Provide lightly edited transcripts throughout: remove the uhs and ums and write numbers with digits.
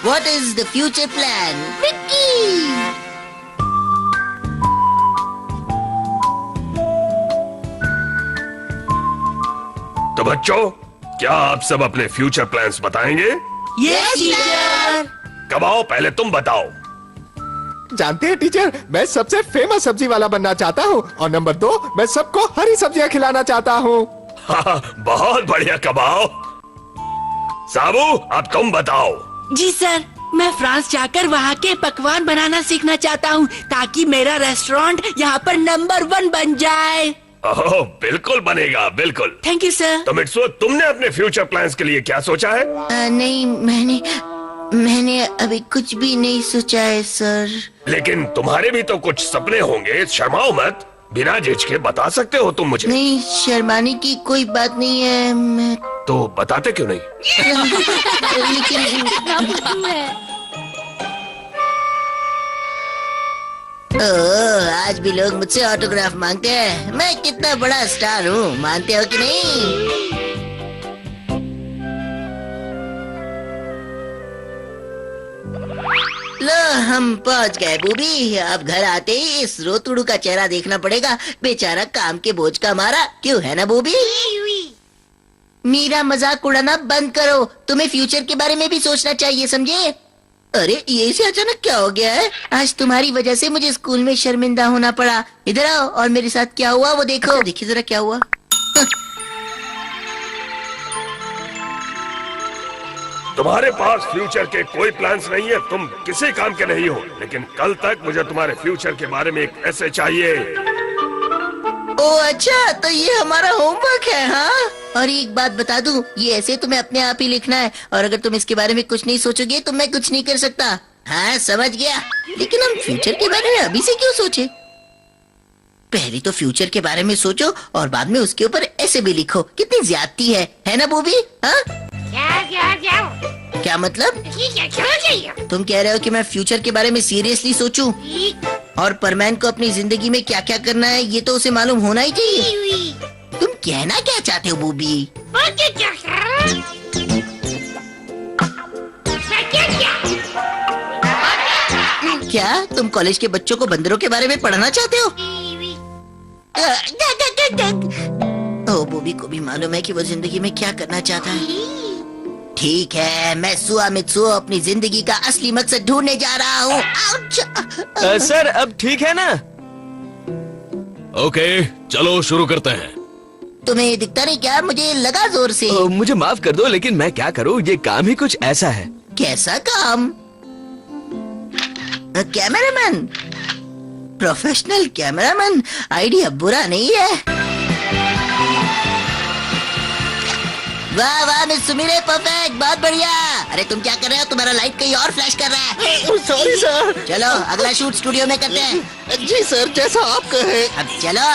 What is the future plan? Vicky! तो बच्चों, क्या आप सब अपने फ्यूचर प्लान्स बताएंगे? Yes, teacher! कब आओ, पहले तुम बताओ। जानते हैं टीचर, मैं सबसे फेमस सब्जी वाला बनना चाहता हूँ और नंबर 2, मैं सबको हरी सब्जियाँ खिलाना चाहता हूँ। बहुत बढ़िया, कब आओ। साबू, अब तुम बताओ। जी सर, मैं फ्रांस जाकर वहाँ के पकवान बनाना सीखना चाहता हूँ ताकि मेरा रेस्टोरेंट यहाँ पर नंबर 1 बन जाए। ओह, बिल्कुल बनेगा, बिल्कुल। Thank you sir. तो मिट्सू, तुमने अपने फ्यूचर प्लान्स के लिए क्या सोचा है? नहीं, मैंने अभी कुछ भी नहीं सोचा है सर। लेकिन तुम्हारे भी तो कुछ सपने होंगे, शर्माओ मत। बिना झिझके बता सकते हो तुम मुझे। नहीं, शर्माने की कोई बात नहीं है। मैं तो बताते क्यों नहीं? लेकिन आज भी लोग मुझसे ऑटोग्राफ मांगते हैं। मैं कितना बड़ा स्टार हूँ, मानते हो कि नहीं? लो, हम पहुँच गए बूबी। अब घर आते ही इस रोतुड़ू का चेहरा देखना पड़ेगा। बेचारा काम के बोझ का मारा, क्यों है ना बूबी? मेरा मजाक उड़ाना बंद करो। तुम्हें फ्यूचर के बारे में भी सोचना चाहिए, समझे? अरे, ये से अचानक क्या हो गया है? आज तुम्हारी वजह से मुझे स्कूल में शर्मिंदा होना पड़ा। इधर आओ और मेरे साथ क्या हुआ वो देखो। देखिए जरा क्या हुआ। तुम्हारे पास फ्यूचर के कोई प्लान्स नहीं है, तुम किसी काम के नहीं हो। लेकिन कल तक मुझे तुम्हारे फ्यूचर के बारे में एक ऐसे चाहिए। ओ अच्छा, तो ये हमारा होमवर्क है, हाँ? और एक बात बता दूं, ये ऐसे तुम्हें अपने आप ही लिखना है और अगर तुम इसके बारे में कुछ नहीं सोचोगे तो मैं कुछ नहीं कर सकता। हाँ, समझ गया। लेकिन हम फ्यूचर के बारे में अभी से क्यों सोचे? पहले तो फ्यूचर के बारे में सोचो और बाद में उसके ऊपर ऐसे भी लिखो। कितनी ज्यादती है ना बूबी? हाँ, क्या मतलब? तुम कह रहे हो कि मैं फ्यूचर के बारे में सीरियसली सोचूं? और परमैन को अपनी जिंदगी में क्या क्या करना है ये तो उसे मालूम होना ही चाहिए। तुम कहना क्या चाहते हो बूबी? क्या तुम कॉलेज के बच्चों को बंदरों के बारे में पढ़ाना चाहते हो? ओ, बूबी को भी मालूम है कि वो जिंदगी में क्या करना चाहता है। ठीक है, मैं सुआ मित्सु अपनी जिंदगी का असली मकसद ढूंढने जा रहा हूँ। सर, अब ठीक है ना? ओके, चलो शुरू करते हैं। तुम्हें दिखता नहीं क्या? मुझे लगा जोर से। मुझे माफ कर दो, लेकिन मैं क्या करूँ, ये काम ही कुछ ऐसा है। कैसा काम? कैमरामैन, प्रोफेशनल कैमरामैन, आइडिया बुरा नहीं है। वाह वाह मिस सुमीरे, परफेक्ट, बहुत बढ़िया। अरे तुम क्या कर रहे हो? तुम्हारा लाइट कहीं और फ्लैश कर रहा है। Sorry sir. चलो अगला शूट स्टूडियो में करते हैं। जी सर, जैसा आप कहे। अब चलो।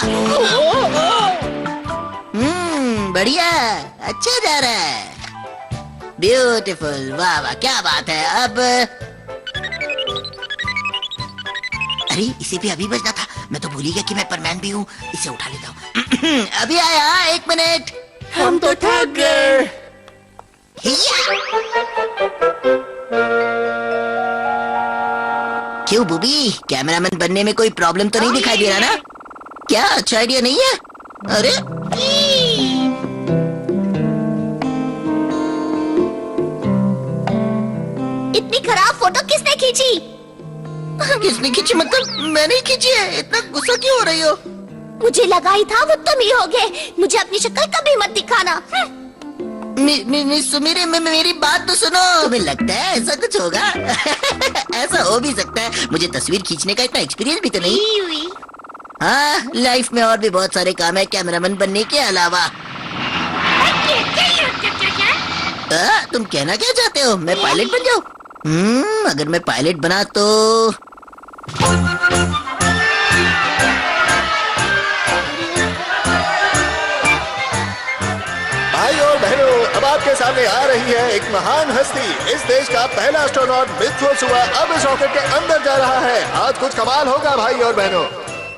बढ़िया, अच्छा जा रहा है। ब्यूटीफुल, वाह वाह, क्या बात है। अब अरे, इसे भी अभी बजना था। मैं तो भूल ही गया कि मैं परमैन भी हूँ। इसे उठा लेता हूँ। अभी आया, 1 मिनट। हम तो थक गए। क्यों बूबी, कैमरामैन बनने में कोई प्रॉब्लम तो नहीं दिखाई दे रहा ना? क्या अच्छा आइडिया नहीं है? अरे इतनी खराब फोटो किसने खींची? किसने खींची मतलब? मैंने ही खींची है। इतना गुस्सा क्यों हो रही हो? मुझे लगा ही था वो तुम ही होगे। मुझे अपनी शक्ल कभी मत दिखाना। मिस सुमीरे, मेरी बात तो सुनो। तुम्हें लगता है ऐसा कुछ होगा? ऐसा हो भी सकता है। मुझे तस्वीर खींचने का इतना एक्सपीरियंस भी तो नहीं। हाँ, लाइफ में और भी बहुत सारे काम है कैमरामैन बनने के अलावा। तुम कहना क्या चाहते हो? मैं पायलट बन जाऊँ? अगर मैं पायलट बना तो भाई और बहनों, अब आपके सामने आ रही है एक महान हस्ती। इस देश का पहला एस्ट्रोनॉट मित्सुओ सुआ अब इस रॉकेट के अंदर जा रहा है। आज कुछ कमाल होगा भाई और बहनों।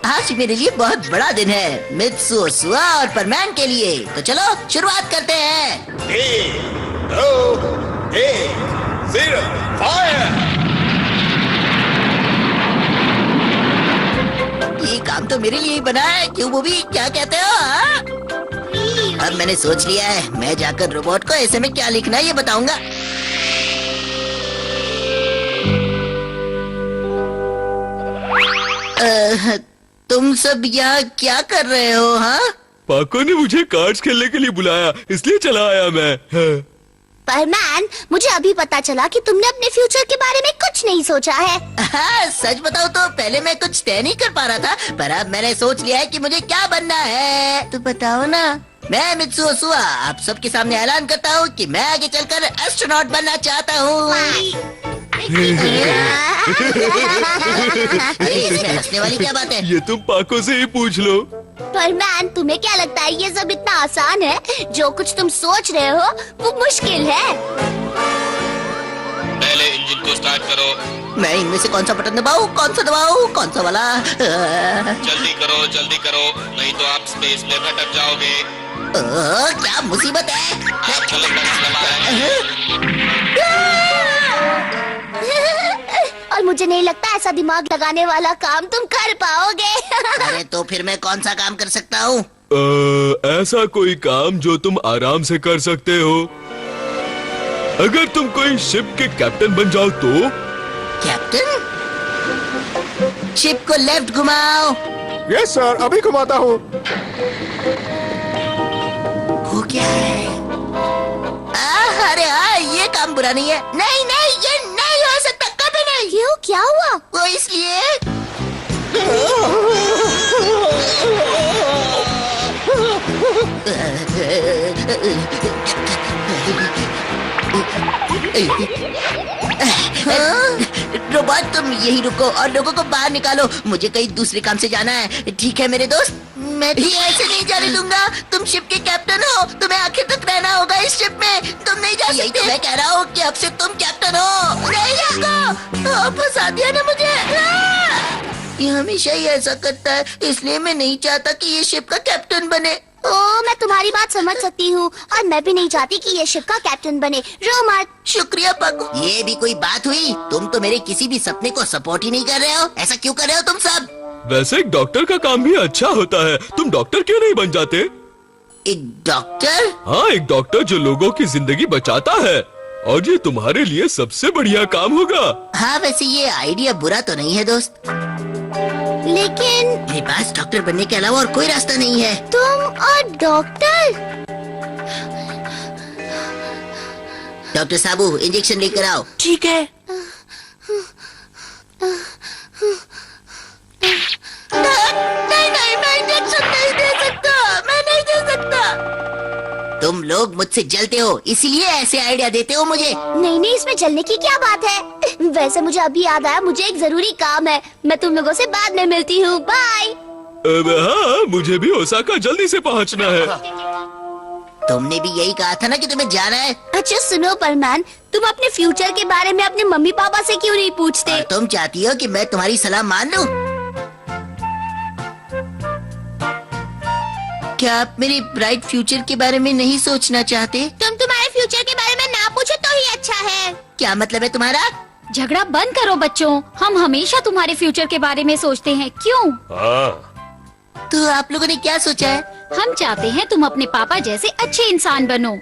आज मेरे लिए बहुत बड़ा दिन है, मित्सुओ सुआ और परमैन के लिए। तो चलो शुरुआत करते हैं। 3, 2, 1, 0, फायर। तो मेरे लिए ही बना है, क्यों बूबी, क्या कहते हो? हाँ? अब मैंने सोच लिया है, मैं जाकर रोबोट को ऐसे में क्या लिखना है ये बताऊंगा। तुम सब यहाँ क्या कर रहे हो? हाँ, पाको ने मुझे कार्ड्स खेलने के लिए बुलाया, इसलिए चला आया मैं। हाँ। पर मैन, मुझे अभी पता चला कि तुमने अपने फ्यूचर के बारे में कुछ नहीं सोचा है। हाँ, सच बताओ तो पहले मैं कुछ तय नहीं कर पा रहा था, पर अब मैंने सोच लिया है कि मुझे क्या बनना है। तो बताओ ना। मैं मित्सुओ सुआ आप सबके सामने ऐलान करता हूँ कि मैं आगे चलकर एस्ट्रोनॉट बनना चाहता हूँ। अरे इसमें हंसने वाली क्या बात है? ये तुम पाको से ही पूछ लो। पर मैन, तुम्हें क्या लगता है ये सब इतना आसान है? जो कुछ तुम सोच रहे हो वो मुश्किल है। पहले इंजन को स्टार्ट करो। मैं इनमें से कौन सा बटन दबाऊं, कौन सा दबाऊं, कौन सा वाला? जल्दी करो, नहीं तो आप स्पेस में भटक जाओगे। क्या मुसीबत है? आप गलत बटन दबाए। और मुझे नहीं लगता ऐसा दिमाग लगाने वाला काम तुम कर पाओगे। अरे तो फिर मैं कौन सा काम कर सकता हूँ? ऐसा कोई काम जो तुम आराम से कर सकते हो। अगर तुम कोई शिप के कैप्टन बन जाओ तो। कैप्टन? शिप को लेफ्ट घुमाओ। यस सर, अभी घुमाता हूँ। वो क्या है? अरे हाँ, ये काम बुरा नहीं है। नहीं नहीं, ये नहीं हो सकता, कभी नहीं। क्यों, क्या हुआ? वो इसलिए रोबोट, तुम यही रुको और लोगों को बाहर निकालो, मुझे कहीं दूसरे काम से जाना है। ठीक है मेरे दोस्त? मैं भी ऐसे नहीं जाने दूंगा। तुम शिप के कैप्टन हो, तुम्हें आखिर तक रहना होगा इस शिप में, तुम नहीं जा सकते। यही तो मैं कह रहा हूँ कि अब से तुम कैप्टन हो। नहीं रुको, फंसा दिया ना मुझे। ये हमेशा ही ऐसा करता है, इसलिए मैं नहीं चाहता कि ये शिप का कैप्टन बने। ओ, मैं तुम्हारी बात समझ सकती हूँ और मैं भी नहीं चाहती कि ये शिप का कैप्टन बने। रो मत। शुक्रिया पाको। ये भी कोई बात हुई? तुम तो मेरे किसी भी सपने को सपोर्ट ही नहीं कर रहे हो। ऐसा क्यों कर रहे हो तुम सब? वैसे एक डॉक्टर का काम भी अच्छा होता है, तुम डॉक्टर क्यों नहीं बन जाते? एक डॉक्टर? हाँ, एक डॉक्टर जो लोगों की जिंदगी बचाता है, और ये तुम्हारे लिए सबसे बढ़िया काम होगा। हाँ, वैसे ये आइडिया बुरा तो नहीं है दोस्त, लेकिन मेरे पास डॉक्टर बनने के अलावा और कोई रास्ता नहीं है। तुम और डॉक्टर? डॉक्टर साबू, इंजेक्शन लेकर आओ। ठीक है। नहीं नहीं, मैं इंजेक्शन नहीं दे सकता, मैं नहीं दे सकता। तुम लोग मुझसे जलते हो, इसीलिए ऐसे आइडिया देते हो मुझे। नहीं नहीं, इसमें जलने की क्या बात है? वैसे मुझे अभी याद आया, मुझे एक जरूरी काम है। मैं तुम लोगों से बाद में मिलती हूँ। बाय। हाँ, मुझे भी ओसाका जल्दी से पहुँचना है। तुमने भी यही कहा था ना कि तुम्हें जाना है। अच्छा सुनो परमान, तुम अपने फ्यूचर के बारे में अपने मम्मी पापा से क्यों नहीं पूछते? और तुम चाहती हो कि मैं तुम्हारी सलाह मान लूं? क्या आप मेरे ब्राइट फ्यूचर के बारे में नहीं सोचना चाहते? तुम तुम्हारे फ्यूचर के बारे में ना पूछो तो ही अच्छा है। क्या मतलब है तुम्हारा? झगड़ा बंद करो बच्चों, हम हमेशा तुम्हारे फ्यूचर के बारे में सोचते हैं। क्यों? हाँ, तो आप लोगों ने क्या सोचा है? हम चाहते हैं तुम अपने पापा जैसे अच्छे इंसान बनो।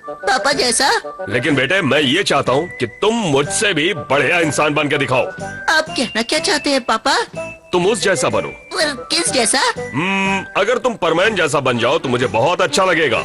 पापा जैसा? लेकिन बेटे मैं ये चाहता हूँ कि तुम मुझसे भी बढ़िया इंसान बन के दिखाओ। आप कहना क्या चाहते हैं पापा? तुम उस जैसा बनो। पर किस जैसा? अगर तुम परमैन जैसा बन जाओ तो मुझे बहुत अच्छा लगेगा।